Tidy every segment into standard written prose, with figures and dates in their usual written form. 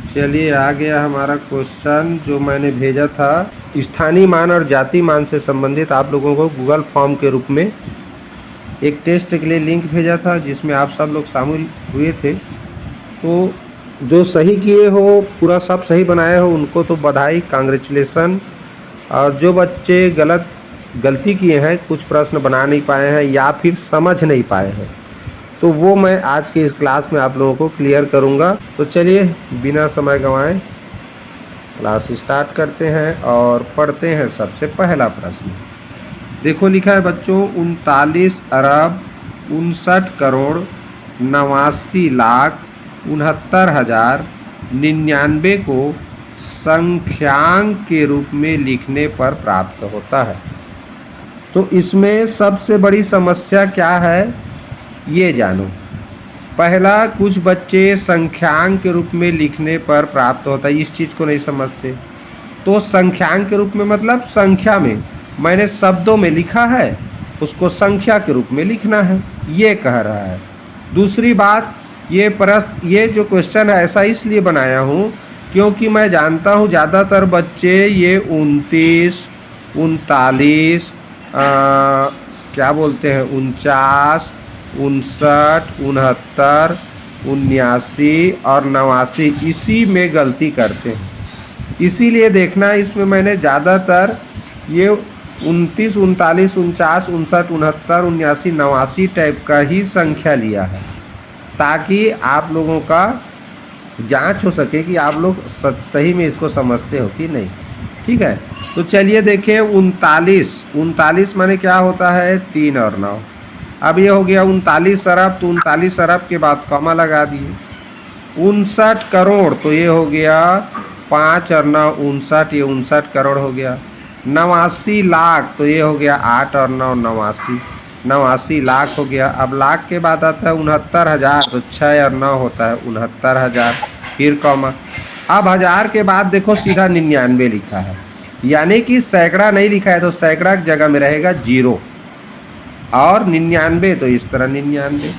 चलिए आ गया हमारा क्वेश्चन जो मैंने भेजा था। स्थानीय मान और जाति मान से संबंधित आप लोगों को गूगल फॉर्म के रूप में एक टेस्ट के लिए लिंक भेजा था, जिसमें आप सब लोग शामिल हुए थे। तो जो सही किए हो, पूरा सब सही बनाए हो, उनको तो बधाई, कांग्रेचुलेसन। और जो बच्चे गलती किए हैं, कुछ प्रश्न बना नहीं पाए हैं या फिर समझ नहीं पाए हैं, तो वो मैं आज के इस क्लास में आप लोगों को क्लियर करूंगा। तो चलिए बिना समय गंवाए क्लास स्टार्ट करते हैं और पढ़ते हैं सबसे पहला प्रश्न। देखो लिखा है बच्चों, 39 अरब 59 करोड़ 89 लाख 69,099 को संख्यांक के रूप में लिखने पर प्राप्त होता है। तो इसमें सबसे बड़ी समस्या क्या है ये जानो। पहला, कुछ बच्चे संख्यांक के रूप में लिखने पर प्राप्त होता है, इस चीज़ को नहीं समझते। तो संख्यांक के रूप में मतलब संख्या में, मैंने शब्दों में लिखा है, उसको संख्या के रूप में लिखना है, ये कह रहा है। दूसरी बात, ये जो क्वेश्चन है ऐसा इसलिए बनाया हूँ क्योंकि मैं जानता हूँ ज़्यादातर बच्चे ये 29, 39, क्या बोलते हैं 49, 59, 69, 79 और 89 इसी में गलती करते हैं। इसीलिए देखना, इसमें मैंने ज़्यादातर ये 29, 39, 49, 59, 69, 79, 89 टाइप का ही संख्या लिया है, ताकि आप लोगों का जांच हो सके कि आप लोग सही में इसको समझते हो कि नहीं। ठीक है, तो चलिए देखें। 39 माने क्या होता है, 3 और 9। अब ये हो गया 39 अरब, तो 39 अरब के बाद कॉमा लगा दिए। 59 करोड़, तो ये हो गया 5 और 9 59, ये 59 करोड़ हो गया। 89 लाख, तो ये हो गया 8 और 9 89 लाख हो गया। अब लाख के बाद आता है 69,000, तो 6 और 9 होता है 69,000, फिर कॉमा। अब हज़ार के बाद देखो सीधा 99 लिखा है, यानी कि सैकड़ा नहीं लिखा है, तो सैकड़ा की जगह में रहेगा 0 और 99, तो इस तरह 99।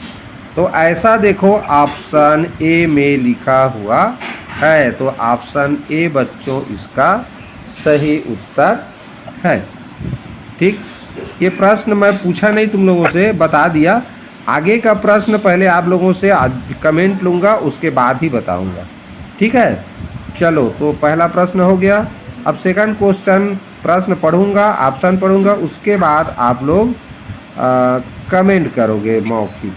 तो ऐसा देखो ऑप्शन ए में लिखा हुआ है, तो ऑप्शन ए बच्चों इसका सही उत्तर है। ठीक, ये प्रश्न मैं पूछा नहीं तुम लोगों से, बता दिया। आगे का प्रश्न पहले आप लोगों से कमेंट लूँगा, उसके बाद ही बताऊँगा। ठीक है, चलो तो पहला प्रश्न हो गया। अब सेकंड क्वेश्चन प्रश्न पढ़ूँगा, ऑप्शन पढ़ूँगा, उसके बाद आप लोग कमेंट करोगे मौखिक।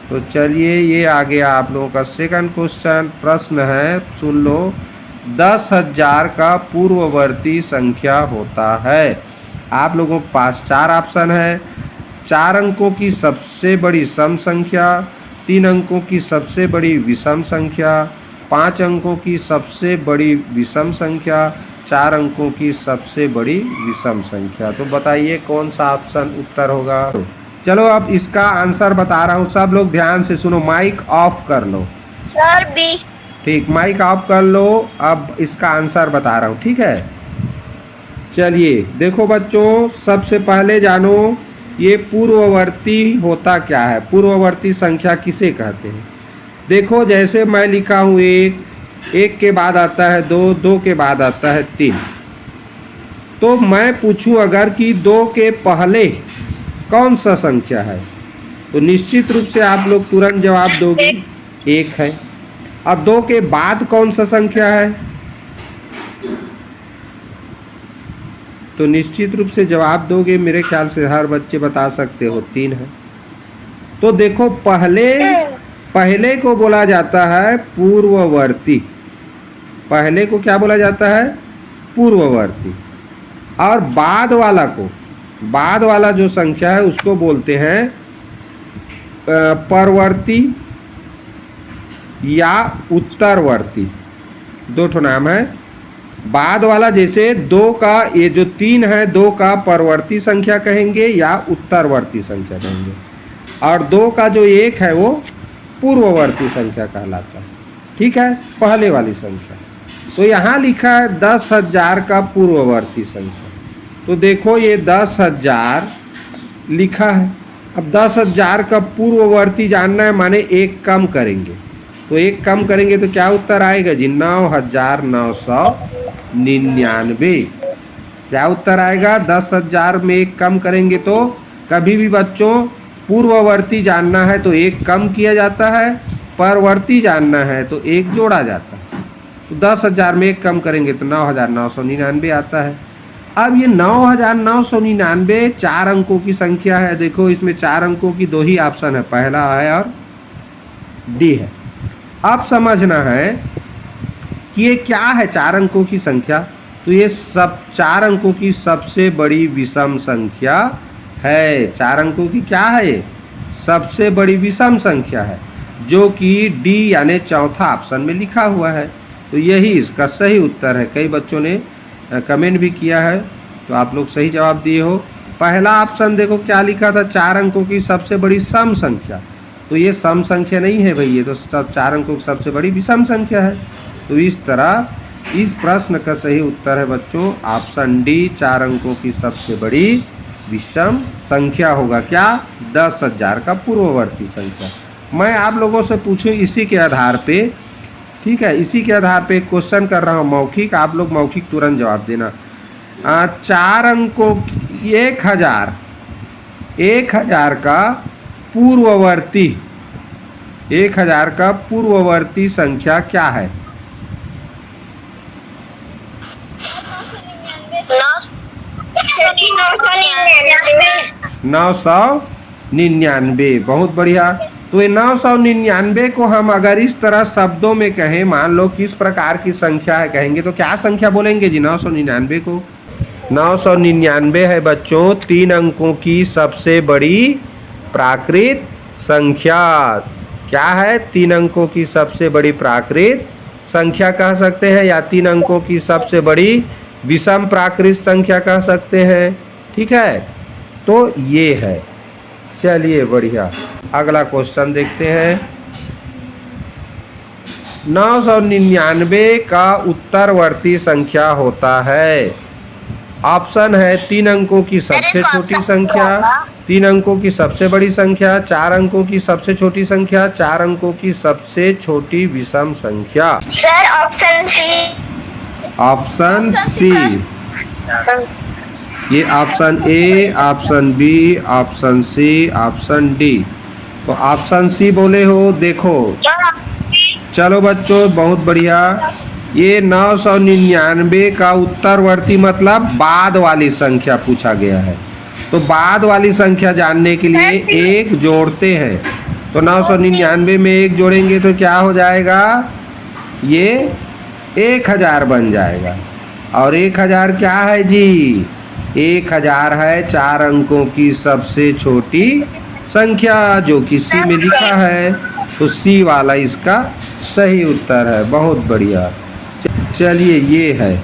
तो चलिए ये आ गया आप लोगों का सेकंड क्वेश्चन। प्रश्न है, सुन लो। 10,000 का पूर्ववर्ती संख्या होता है। आप लोगों के पास 4 ऑप्शन है। 4 अंकों की सबसे बड़ी सम संख्या, 3 अंकों की सबसे बड़ी विषम संख्या, 5 अंकों की सबसे बड़ी विषम संख्या, 4 अंकों की सबसे बड़ी विषम संख्या। तो बताइए कौन सा ऑप्शन उत्तर होगा। चलो अब इसका आंसर बता रहा हूँ, सब लोग ध्यान से सुनो। माइक ऑफ कर लो सर। बी। ठीक, माइक ऑफ कर लो। अब इसका आंसर बता रहा हूँ, ठीक है। चलिए देखो बच्चों, सबसे पहले जानो ये पूर्ववर्ती होता क्या है, पूर्ववर्ती संख्या किसे कहते हैं। देखो जैसे मैं लिखा हूँ 1 के बाद आता है 2, 2 के बाद आता है 3। तो मैं पूछूं अगर कि 2 के पहले कौन सा संख्या है, तो निश्चित रूप से आप लोग तुरंत जवाब दोगे 1 है। अब 2 के बाद कौन सा संख्या है, तो निश्चित रूप से जवाब दोगे, मेरे ख्याल से हर बच्चे बता सकते हो, 3 है। तो देखो पहले को बोला जाता है पूर्ववर्ती, पहले को क्या बोला जाता है, पूर्ववर्ती। और बाद वाला जो संख्या है उसको बोलते हैं परवर्ती या उत्तरवर्ती। 2 ठो नाम है। बाद वाला जैसे 2 का, ये जो 3 है 2 का परवर्ती संख्या कहेंगे या उत्तरवर्ती संख्या कहेंगे, और 2 का जो 1 है वो पूर्ववर्ती संख्या कहलाता है। ठीक है, पहले वाली संख्या। तो यहाँ लिखा है 10,000 का पूर्ववर्ती संख्या। तो देखो ये 10,000 लिखा है। अब 10,000 का पूर्ववर्ती जानना है, माने 1 कम करेंगे। तो एक कम करेंगे तो क्या उत्तर आएगा जी? 9,999। क्या उत्तर आएगा? 10,000 में एक कम करेंगे तो कभी भी बच्चों पूर्ववर्ती जानना है तो एक कम किया जाता है, परवर्ती जानना है तो एक जोड़ा जाता है। तो 10,000 में एक कम करेंगे तो 9,999 आता है। अब ये 9,999 4 अंकों की संख्या है। देखो इसमें 4 अंकों की 2 ही ऑप्शन है, पहला है और डी है। अब समझना है कि ये क्या है 4 अंकों की संख्या। तो ये सब 4 अंकों की सबसे बड़ी विषम संख्या है। 4 अंकों की क्या है? ये सबसे बड़ी विषम संख्या है, जो कि डी यानी चौथा ऑप्शन में लिखा हुआ है। तो यही इसका सही उत्तर है। कई बच्चों ने कमेंट भी किया है, तो आप लोग सही जवाब दिए हो। पहला ऑप्शन देखो क्या लिखा था, 4 अंकों की सबसे बड़ी सम संख्या। तो ये सम संख्या नहीं है भाई, ये तो सब 4 अंकों की सबसे बड़ी विषम संख्या है। तो इस तरह इस प्रश्न का सही उत्तर है बच्चों ऑप्शन डी, 4 अंकों की सबसे बड़ी विषम संख्या होगा। क्या? 10,000 का पूर्ववर्ती संख्या। मैं आप लोगों से पूछूं इसी के आधार पे, ठीक है, इसी के आधार पे क्वेश्चन कर रहा हूँ मौखिक, आप लोग मौखिक तुरंत जवाब देना। 4 अंकों 1,000 का पूर्ववर्ती 1,000 का पूर्ववर्ती संख्या क्या है? 999। बहुत बढ़िया। तो ये 999 को हम अगर इस तरह शब्दों में कहें, मान लो किस प्रकार की संख्या है कहेंगे तो क्या संख्या बोलेंगे जी 999 को? 999 है बच्चों 3 अंकों की सबसे बड़ी प्राकृत संख्या। क्या है? 3 अंकों की सबसे बड़ी प्राकृत संख्या कह सकते हैं, या 3 अंकों की सबसे बड़ी विषम प्राकृत संख्या कह सकते हैं। ठीक है, तो ये है। चलिए बढ़िया, अगला क्वेश्चन देखते हैं। 999 का उत्तरवर्ती संख्या होता है। ऑप्शन है 3 अंकों की सबसे छोटी संख्या, 3 अंकों की सबसे बड़ी संख्या, 4 अंकों की सबसे छोटी संख्या, 4 अंकों की सबसे छोटी विषम संख्या। Sir option C. Option C, ये option A, option B, option C, option D. तो ऑप्शन सी बोले हो। देखो चलो बच्चों बहुत बढ़िया। ये 999 का उत्तरवर्ती मतलब बाद वाली संख्या पूछा गया है। तो बाद वाली संख्या जानने के लिए एक जोड़ते हैं। तो 999 में एक जोड़ेंगे तो क्या हो जाएगा? ये 1,000 बन जाएगा। और 1,000 क्या है जी? 1,000 है 4 अंकों की सबसे छोटी संख्या, जो कि सी में लिखा है। तो सी वाला इसका सही उत्तर है। बहुत बढ़िया। चलिए ये है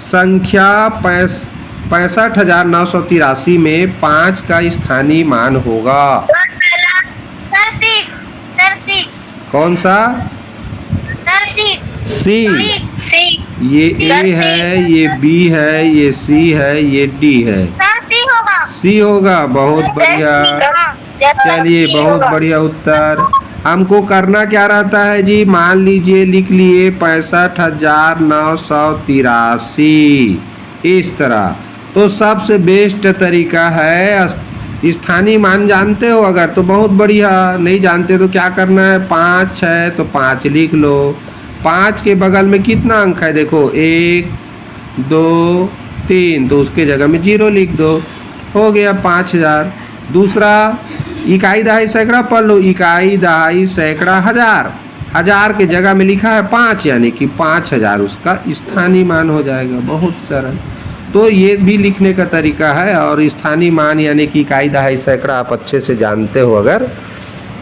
संख्या 65,983 में 5 का स्थानीय मान होगा। कौन सा? सी। ये ए है, ये बी है, ये सी है, ये डी है। सी होगा। बहुत बढ़िया। चलिए बहुत बढ़िया उत्तर। हमको करना क्या रहता है जी? मान लीजिए लिख लिए 65,983 इस तरह। तो सबसे बेस्ट तरीका है, स्थानीय मान जानते हो अगर तो बहुत बढ़िया, नहीं जानते तो क्या करना है? 5 है तो 5 लिख लो। 5 के बगल में कितना अंक है? देखो 1 2 3, तो उसके जगह में 0 लिख दो, हो गया 5,000। दूसरा इकाई दहाई सैकड़ा पढ़ लो। इकाई दहाई सैकड़ा हजार, हजार के जगह में लिखा है 5, यानी कि 5,000 उसका स्थानीय मान हो जाएगा। बहुत सरल। तो ये भी लिखने का तरीका है। और स्थानीय मान यानी कि इकाई दहाई सैकड़ा आप अच्छे से जानते हो अगर,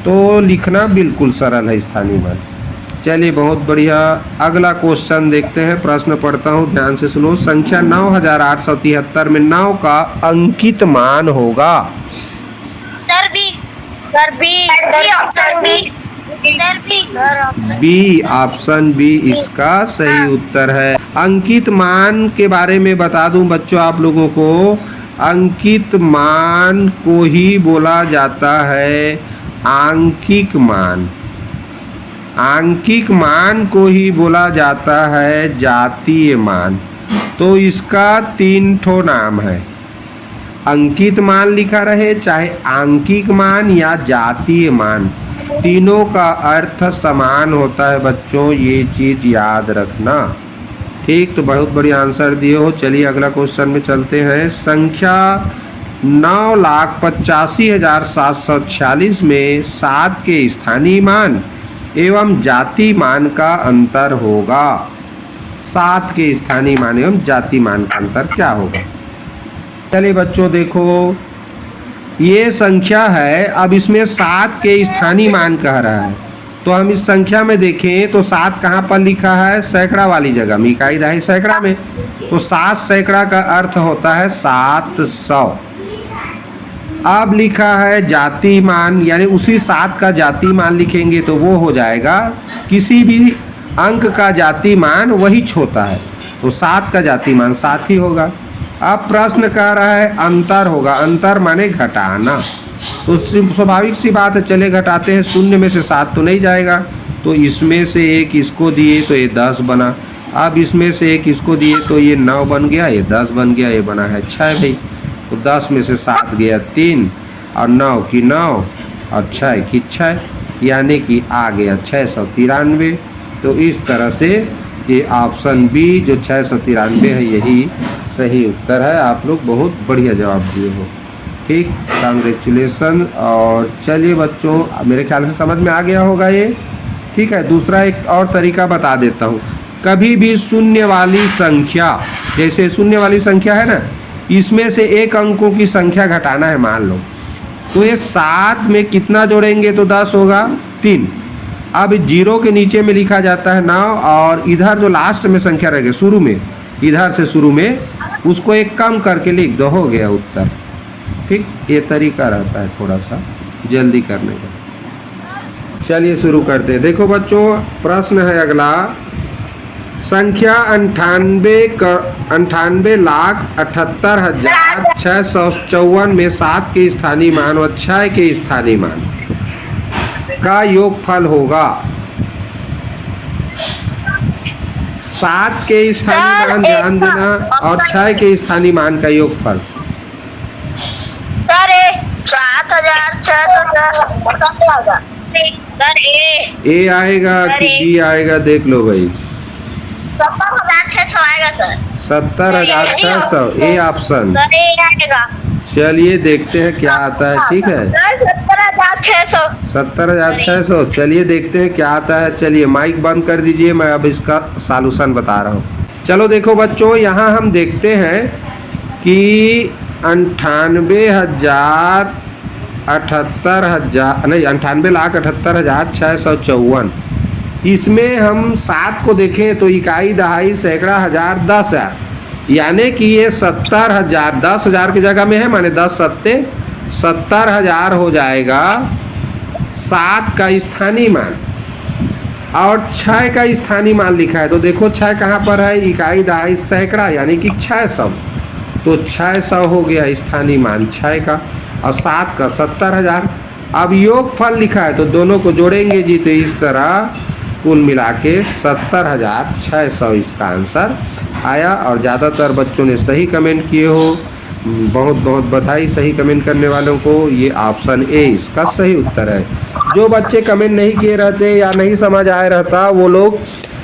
तो लिखना बिल्कुल सरल है स्थानीय मान। चलिए बहुत बढ़िया। अगला क्वेश्चन देखते हैं। प्रश्न पढ़ता हूँ, ध्यान से सुनो। संख्या 9,873 में 9 का अंकित मान होगा। Sir B. Option B. B, option B इसका सही उत्तर है। अंकित मान के बारे में बता दूं बच्चों आप लोगों को, अंकित मान को ही बोला जाता है आंकिक मान। आंकिक मान को ही बोला जाता है जातीय मान। तो इसका 3 ठो नाम है, अंकित मान लिखा रहे, चाहे आंकिक मान या जातीय मान, तीनों का अर्थ समान होता है बच्चों, ये चीज याद रखना। ठीक, तो बहुत बढ़िया आंसर दिए हो। चलिए अगला क्वेश्चन में चलते हैं। संख्या 9,85,746 में 7 के स्थानीय मान एवं जाति मान का अंतर होगा। 7 के स्थानीय मान एवं जाति मान का अंतर क्या होगा? चलिए बच्चों देखो, ये संख्या है, अब इसमें 7 के स्थानीय मान कह रहा है, तो हम इस संख्या में देखें तो 7 कहाँ पर लिखा है? सैकड़ा वाली जगह में, इकाई दहाई सैकड़ा में। तो 7 सैकड़ा का अर्थ होता है 700। अब लिखा है जाति मान, यानी उसी 7 का जाति मान लिखेंगे तो वो हो जाएगा, किसी भी अंक का जाति मान वही होता है, तो 7 का जाति मान 7 ही होगा। अब प्रश्न कह रहा है अंतर होगा, अंतर माने घटाना, तो स्वाभाविक सी बात है, चले घटाते हैं, शून्य में से 7 तो नहीं जाएगा, तो इसमें से 1 इसको दिए तो ये 10 बना। अब इसमें से 1 इसको दिए तो ये 9 बन गया, ये 10 बन गया, ये बना है 6 भाई। तो 10 में से 7 गया 3 और 9 की 9 और 6 की 6, यानी कि आ गया 693। तो इस तरह से ये ऑप्शन बी जो 693 है यही सही उत्तर है। आप लोग बहुत बढ़िया जवाब दिए हो। ठीक, कांग्रेचुलेसन। और चलिए बच्चों, मेरे ख्याल से समझ में आ गया होगा ये। ठीक है, दूसरा एक और तरीका बता देता हूँ। कभी भी शून्य वाली संख्या, जैसे शून्य वाली संख्या है ना, इसमें से 1 अंकों की संख्या घटाना है मान लो, तो ये 7 में कितना जोड़ेंगे तो 10 होगा 3। अब 0 के नीचे में लिखा जाता है 9, और इधर जो लास्ट में संख्या रहेगी शुरू में, इधर से शुरू में, उसको 1 कम करके लिख दो, हो गया उत्तर। ठीक, ये तरीका रहता है थोड़ा सा जल्दी करने का। चलिए शुरू करते हैं। देखो बच्चों, प्रश्न है अगला। संख्या 98,78,78,654 में 7 के स्थानीय मान व 6 के स्थानीय मान का योगफल होगा। 7 के स्थानीय मान ध्यान देना और 6 के स्थानीय मान का योगफल। सर 7,600 ए आएगा कि बी आएगा, देख लो भाई। 70,600 आएगा सर। 70,600 A option. सर ए आएगा। चलिए देखते हैं क्या आता है। ठीक है, 70,600। 70,600। चलिए देखते हैं क्या आता है। चलिए माइक बंद कर दीजिए, मैं अब इसका सॉल्यूशन बता रहा हूँ। चलो देखो बच्चों, यहाँ हम देखते हैं कि 98,78,654, इसमें हम 7 को देखें तो इकाई दहाई सैकड़ा हजार 10,000, यानी कि ये 70,000, 10,000 की जगह में है, माने 10 सत्ते 70,000 हो जाएगा 7 का स्थानीय मान। और 6 का स्थानीय मान लिखा है, तो देखो 6 कहाँ पर है? इकाई दहाई सैकड़ा, यानी कि 600, तो 600 हो गया स्थानीय मान 6 का, और 7 का 70,000। अब योगफल लिखा है तो दोनों को जोड़ेंगे जी, तो इस तरह कुल मिला के 70,600 इसका आंसर आया। और ज़्यादातर बच्चों ने सही कमेंट किए हो, बहुत बहुत बधाई सही कमेंट करने वालों को। ये ऑप्शन ए इसका सही उत्तर है। जो बच्चे कमेंट नहीं किए रहते या नहीं समझ आए रहता, वो लोग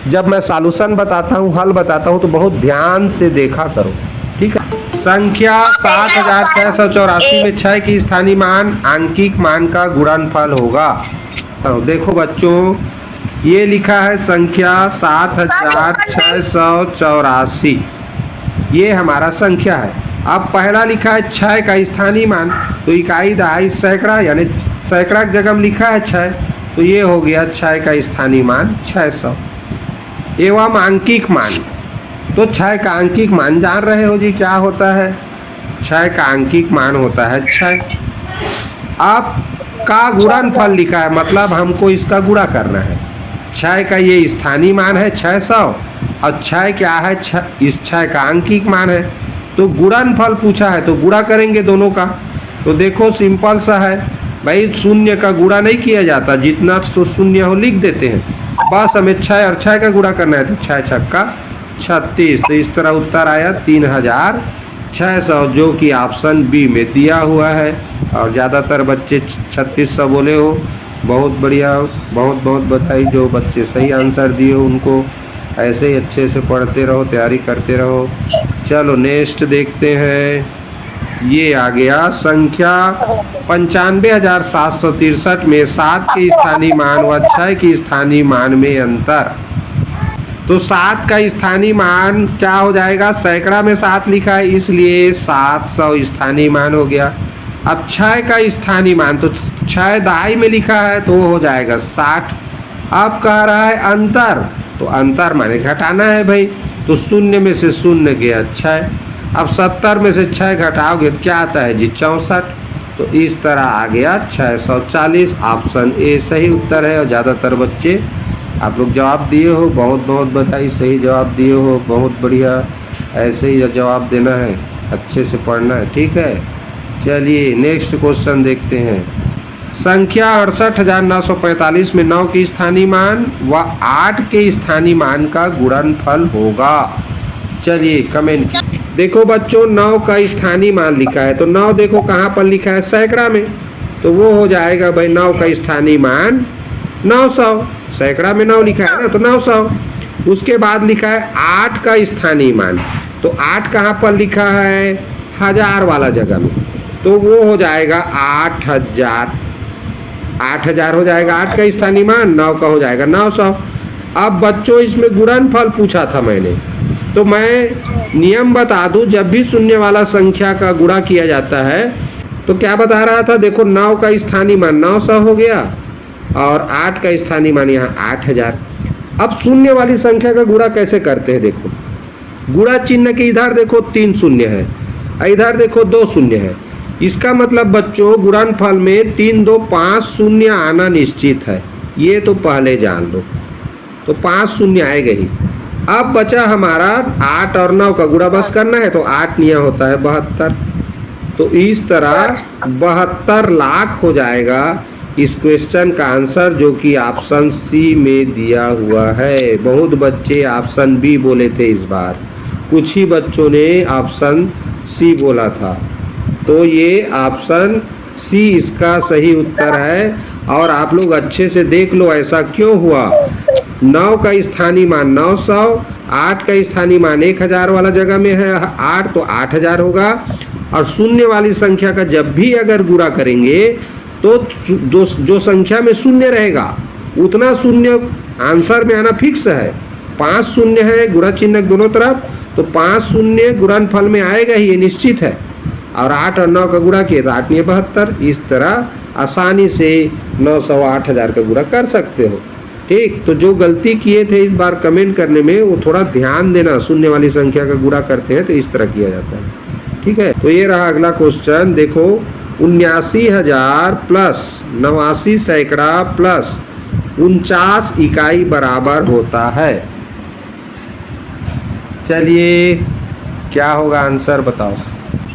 जब मैं सॉल्यूशन बताता हूँ, हल बताता हूँ, तो बहुत ध्यान से देखा करो। ठीक है, संख्या 7,684 में 6 की स्थानीय मान आंकिक मान का गुणनफल होगा। तो देखो बच्चों, ये लिखा है संख्या 7,684, ये हमारा संख्या है। अब पहला लिखा है 6 का स्थानीय मान, तो इकाई दहाई सैकड़ा, यानी सैकड़ा की जगह में लिखा है 6, तो ये हो गया 6 का स्थानीय मान 600। एवं आंकिक मान, तो 6 का आंकिक मान जान रहे हो जी क्या होता है? 6 का आंकिक मान होता है 6। अब का गुणनफल लिखा है, मतलब हमको इसका गुणा करना है। 6 का ये स्थानीय मान है 600, और 6 क्या है? इस 6 का आंकिक मान है, तो गुणनफल पूछा है, तो गुणा करेंगे दोनों का। तो देखो सिंपल सा है भाई, शून्य का गुणा नहीं किया जाता, जितना तो शून्य हो लिख देते हैं। बस हमें 6 और 6 का गुणा करना है, तो 6 छक्का 36। तो इस तरह उत्तर आया 3600, जो कि ऑप्शन बी में दिया हुआ है। और ज़्यादातर बच्चे 3600 बोले हो, बहुत बढ़िया, बहुत बहुत बधाई। जो बच्चे सही आंसर दिए हो उनको ऐसे ही अच्छे से पढ़ते रहो, तैयारी करते रहो। चलो नेक्स्ट देखते हैं। ये आ गया संख्या 95,763 में 7 के स्थानीय मान व 6 के स्थानीय मान में अंतर। तो 7 का स्थानीय मान क्या हो जाएगा, सैकड़ा में 7 लिखा है इसलिए 700 स्थानीय मान हो गया। अब 6 का स्थानीय मान, तो 6 दहाई में लिखा है तो वो हो जाएगा 60। अब कह रहा है अंतर, तो अंतर माने घटाना है भाई, तो 0 में से 0 गया 6। अब 70 में से 6 घटाओगे तो क्या आता है जी 64। तो इस तरह आ गया 640। ऑप्शन ए सही उत्तर है। और ज़्यादातर बच्चे आप लोग जवाब दिए हो, बहुत बहुत बधाई, सही जवाब दिए हो, बहुत बढ़िया। ऐसे ही जवाब देना है, अच्छे से पढ़ना है, ठीक है। चलिए नेक्स्ट क्वेश्चन देखते हैं। संख्या 68,945 में 9 के स्थानीय मान व 8 के स्थानीय मान का गुणनफल होगा। चलिए कमेंट। देखो बच्चों 9 का स्थानीय मान लिखा है, तो 9 देखो कहाँ पर लिखा है, सैकड़ा में, तो वो हो जाएगा भाई 9 का स्थानीय मान 900। सैकड़ा में 9 लिखा है ना, तो 900। उसके बाद लिखा है 8 का स्थानीय मान, तो 8 कहाँ पर लिखा है, 1000 वाला जगह में, तो वो हो जाएगा 8000। 8000 हो जाएगा 8 का स्थानीय मान, 9 का हो जाएगा 900। अब बच्चों इसमें गुणनफल पूछा था मैंने, तो मैं नियम बता दूं, जब भी शून्य वाला संख्या का गुणा किया जाता है तो क्या बता रहा था, देखो 9 का स्थानीय मान 900 हो गया और 8 का स्थानीय मान यहाँ 8000। अब शून्य वाली संख्या का गुणा कैसे करते हैं, देखो गुणा चिन्ह के इधर देखो 3 शून्य है, इधर देखो 2 शून्य है। इसका मतलब बच्चों गुणनफल में 3 2 5 शून्य आना निश्चित है, ये तो पहले जान लो। तो 5 शून्य आएगा ही। अब बचा हमारा 8 और 9 का गुणा बस करना है, तो 8 निया होता है 72। तो इस तरह 72 लाख हो जाएगा इस क्वेश्चन का आंसर, जो कि ऑप्शन सी में दिया हुआ है। बहुत बच्चे ऑप्शन बी बोले थे इस बार, कुछ ही बच्चों ने ऑप्शन सी बोला था। तो ये ऑप्शन सी इसका सही उत्तर है। और आप लोग अच्छे से देख लो ऐसा क्यों हुआ। 9 का स्थानीय मान 900, 8 का स्थानीय मान 1000 वाला जगह में है 8, तो 8000 होगा। और शून्य वाली संख्या का जब भी अगर गुणा करेंगे तो जो संख्या में शून्य रहेगा उतना शून्य आंसर में आना फिक्स है। 5 शून्य है गुणा चिन्ह दोनों तरफ, तो 5 शून्य गुणनफल में आएगा ही, ये निश्चित है। और 8 और 9 का गुणा किए तो 8 72। इस तरह आसानी से 900 8000 का गुणा कर सकते हो, ठीक। तो जो गलती किए थे इस बार कमेंट करने में, वो थोड़ा ध्यान देना, शून्य वाली संख्या का गुणा करते हैं तो इस तरह किया जाता है, ठीक है। तो ये रहा अगला क्वेश्चन। देखो 79,000 प्लस 89 सैकड़ा प्लस 49 इकाई बराबर होता है। चलिए क्या होगा आंसर बताओ।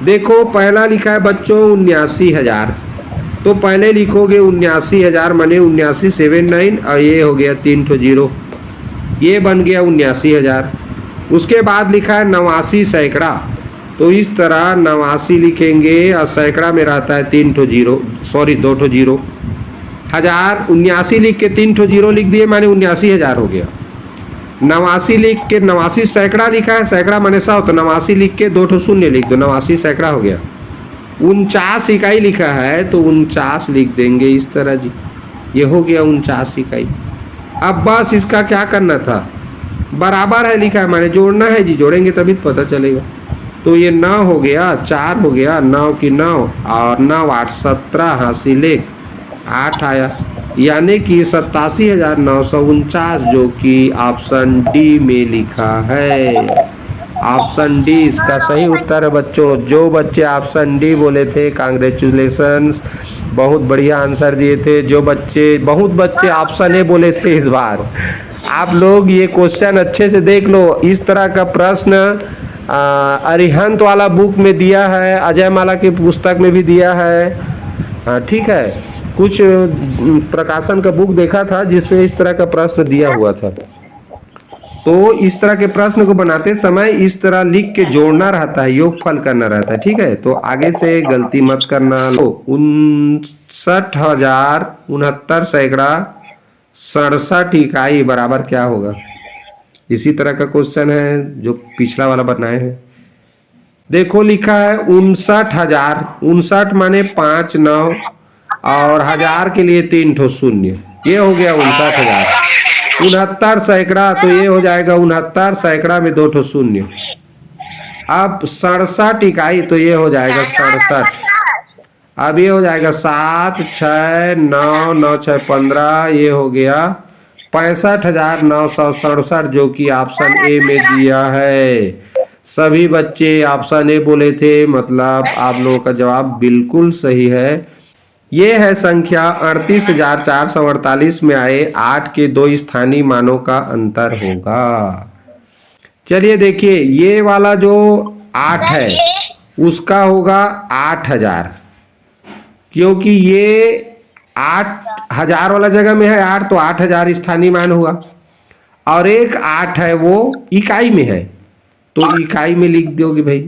देखो पहला लिखा है बच्चों 79,000, तो पहले लिखोगे 79,000 माने 7979, और ये हो गया 3 ठो 0, ये बन गया 79,000। उसके बाद लिखा है 89 सैकड़ा, तो इस तरह 89 लिखेंगे और सैकड़ा में रहता है 3 ठो 0, सॉरी 2 ठो 0। 1000 79 लिख के 3 ठो 0 लिख दिए माने 79,000 हो गया। 89 लिख के 89 सैकड़ा लिखा है, सैकड़ा माने 100, तो 89 लिख के 2 ठो शून्य लिख दो, 89 सैकड़ा हो गया। 49 इकाई लिखा है तो 49 लिख देंगे इस तरह जी, ये हो गया 49 इकाई। अब बस इसका क्या करना था, बराबर है लिखा है माने जोड़ना है जी, जोड़ेंगे तभी तो पता चलेगा। तो ये 9 हो गया, 4 हो गया, 9 की 9 और 9 8 17 हासिल 1 8 आया, यानी कि 87,949, जो कि ऑप्शन डी में लिखा है। ऑप्शन डी इसका सही उत्तर है बच्चों। जो बच्चे ऑप्शन डी बोले थे कांग्रेचुलेशंस, बहुत बढ़िया आंसर दिए थे। जो बच्चे बहुत बच्चे ऑप्शन ए बोले थे इस बार, आप लोग ये क्वेश्चन अच्छे से देख लो। इस तरह का प्रश्न अरिहंत वाला बुक में दिया है, अजय माला की पुस्तक में भी दिया है, ठीक है। कुछ प्रकाशन का बुक देखा था जिससे इस तरह का प्रश्न दिया हुआ था। तो इस तरह के प्रश्न को बनाते समय इस तरह लिख के जोड़ना रहता है, योगफल करना रहता है, ठीक है। तो आगे से गलती मत करना। लो 59,69 इकाई बराबर क्या होगा। इसी तरह का क्वेश्चन है जो पिछला वाला बनाए हैं। देखो लिखा है 59,000, 59 माने 5 9 और हजार के लिए 3 ठो शून्य, ये हो गया 59,000। 69 सैकड़ा, तो ये हो जाएगा 69 सैकड़ा में 2 ठो शून्य। अब 67 इकाई, तो ये हो जाएगा 67। अब ये हो जाएगा 7 6 9 9 6 15, ये हो गया 65,967, जो कि ऑप्शन ए में दिया है। सभी बच्चे ऑप्शन ए बोले थे, मतलब आप लोगों का जवाब बिल्कुल सही है। ये है संख्या 38,448 में आए 8 के 2 स्थानीय मानों का अंतर होगा। चलिए देखिए, ये वाला जो 8 है उसका होगा 8,000, क्योंकि ये 8,000 वाला जगह में है 8, तो 8,000 स्थानीय मान हुआ। और एक 8 है वो इकाई में है, तो इकाई में लिख दोगे भाई,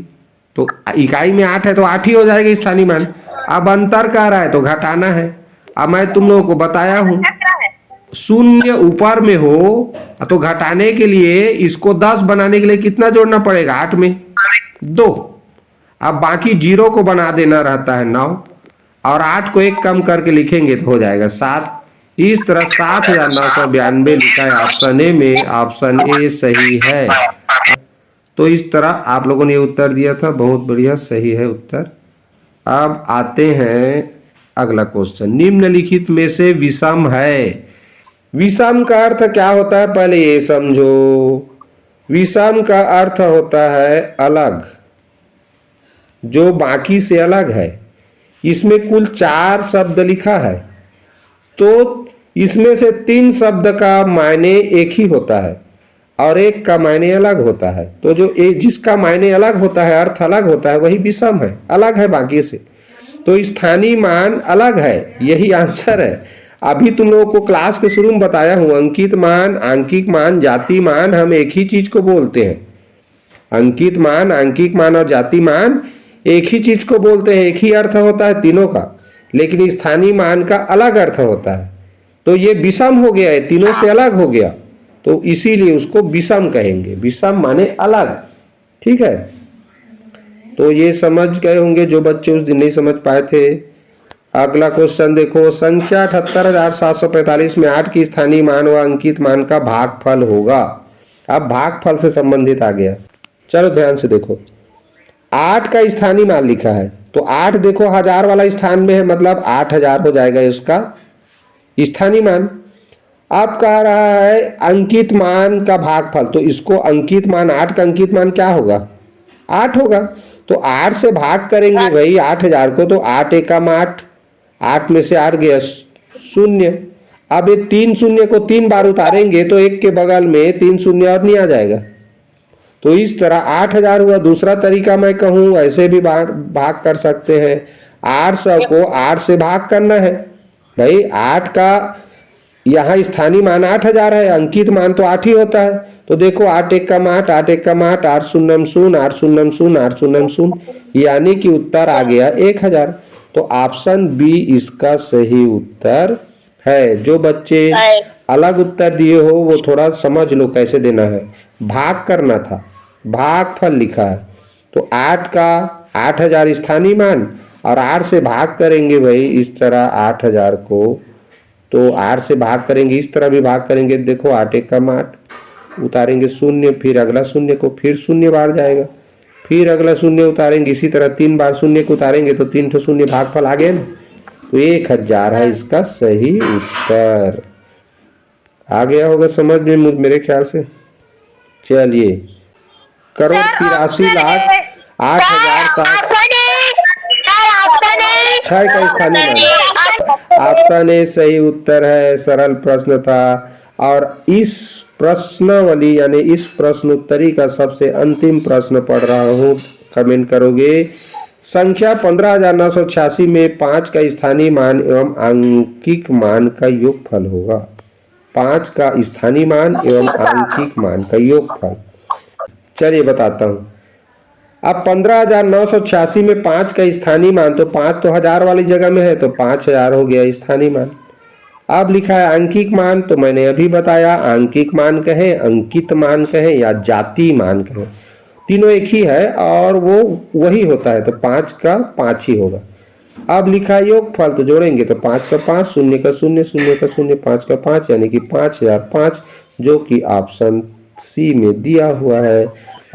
तो इकाई में 8 है तो 8 ही हो जाएगा स्थानीय मान। अब अंतर कह रहा है तो घटाना है। अब मैं तुम लोगों को बताया हूं, शून्य ऊपर में हो तो घटाने के लिए इसको 10 बनाने के लिए कितना जोड़ना पड़ेगा, 8 में 2। अब बाकी 0 को बना देना रहता है 9, और 8 को 1 कम करके लिखेंगे तो हो जाएगा 7। इस तरह 7,992 लिखा है ऑप्शन ए में। ऑप्शन ए सही है। तो इस तरह आप लोगों ने उत्तर दिया था, बहुत बढ़िया, सही है उत्तर। अब आते हैं अगला क्वेश्चन। निम्नलिखित में से विषम है। विषम का अर्थ क्या होता है, पहले ये समझो। विषम का अर्थ होता है अलग, जो बाकी से अलग है। इसमें कुल 4 शब्द लिखा है, तो इसमें से 3 शब्द का मायने एक ही होता है और एक का मायने अलग होता है। तो जो एक जिसका मायने अलग होता है, अर्थ अलग होता है, वही विषम है, अलग है बाकी से। तो स्थानीय मान अलग है, यही आंसर है। अभी तुम लोगों को क्लास के शुरू में बताया हूं, अंकित मान, आंकिक मान, जाति मान, हम एक ही चीज को बोलते हैं। अंकित मान, आंकिक मान और जाति मान एक ही चीज को बोलते हैं, एक ही अर्थ होता है तीनों का, लेकिन स्थानीय मान का अलग अर्थ होता है। तो ये विषम हो गया है, तीनों से अलग हो गया, तो इसीलिए उसको विषम कहेंगे। विषम माने अलग, ठीक है। तो ये समझ गए होंगे जो बच्चे उस दिन नहीं समझ पाए थे। अगला क्वेश्चन देखो, संख्या 78,745 में 8 की स्थानीय मान व अंकित मान का भागफल होगा। अब भागफल से संबंधित आ गया, चलो ध्यान से देखो। 8 का स्थानीय मान लिखा है, तो 8 देखो 1000 वाला स्थान में है, मतलब 8,000 हो जाएगा इसका स्थानीय मान। अब कह रहा है अंकित मान का भागफल, तो इसको अंकित मान, 8 का अंकित मान क्या होगा, 8 होगा। तो 8 से भाग करेंगे भाई 8,000 को, तो 8 एकम 8, 8 में से 8 गया 0। अब ये 3 शून्य को 3 बार उतारेंगे तो एक के बगल में 3 शून्य और नहीं आ जाएगा। तो इस तरह 8,000 हुआ। दूसरा तरीका मैं कहूँ, ऐसे भी भाग कर सकते हैं। 800 को 8 से भाग करना है भाई। 8 का यहाँ स्थानीय मान 8,000 है, अंकित मान तो 8 ही होता है। तो देखो 8 एकम 8, 8 एकम 8, 8 शून्यम शून्य, 8 शून्यम शून्य, 8 शून्यम शून्य, यानी कि उत्तर आ गया 1000। तो ऑप्शन बी इसका सही उत्तर है। जो बच्चे अलग उत्तर दिए हो वो थोड़ा समझ लो कैसे देना है। भाग करना था, भागफल लिखा है। तो 8 का 8,000 स्थानीय मान और 8 से भाग करेंगे भाई इस तरह 8,000 को, तो 8 से भाग करेंगे, इस तरह भी भाग करेंगे। देखो 8 एकम 8, उतारेंगे 0, फिर अगला 0 को फिर 0 बार जाएगा, फिर अगला 0 उतारेंगे, इसी तरह 3 बार 0 को उतारेंगे तो 3 ठो 0 भागफल आ गया ना। तो 1000 है इसका सही उत्तर। आ गया होगा समझ में मेरे ख्याल से। चलिए, करोड़ 83,08,706 का स्थानीय मान। ऑप्शन ए सही उत्तर है। सरल प्रश्न था, और इस प्रश्नावली यानी इस प्रश्नोत्तरी का सबसे अंतिम प्रश्न पढ़ रहा हूँ, कमेंट करोगे संख्या 15,986 में 5 का स्थानीय मान एवं आंकिक मान का योगफल होगा। 5 का स्थानीय मान एवं आंकिक मान का योगफल। चलिए बताता हूँ। अब 15,986 में 5 का स्थानीय मान, तो 5 तो हजार वाली जगह में है, तो 5,000 हो गया स्थानीय मान। अब लिखा है आंकिक मान, तो मैंने अभी बताया आंकिक मान कहें, अंकित मान कहें या जाति मान कहें, तीनों एक ही है और वो वही होता है, तो 5 का 5 ही होगा। अब लिखा है योगफल, तो जोड़ेंगे तो 5 का 5, शून्य का शून्य, शून्य का शून्य, 5 का 5 यानी कि 5,005, जो कि ऑप्शन सी में दिया हुआ है।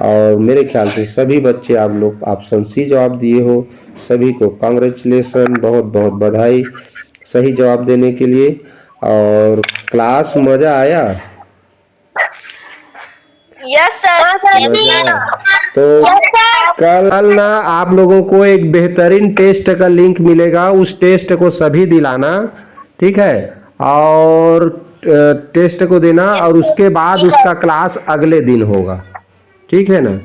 और मेरे ख्याल से सभी बच्चे आप लोग ऑप्शन सी जवाब दिए हो। सभी को कांग्रेचुलेसन, बहुत बहुत बधाई सही जवाब देने के लिए। और क्लास मजा आया? Yes sir. तो कल ना आप लोगों को एक बेहतरीन टेस्ट का लिंक मिलेगा, उस टेस्ट को सभी दिलाना, ठीक है? और टेस्ट को देना और उसके बाद उसका क्लास अगले दिन होगा, ठीक है ना?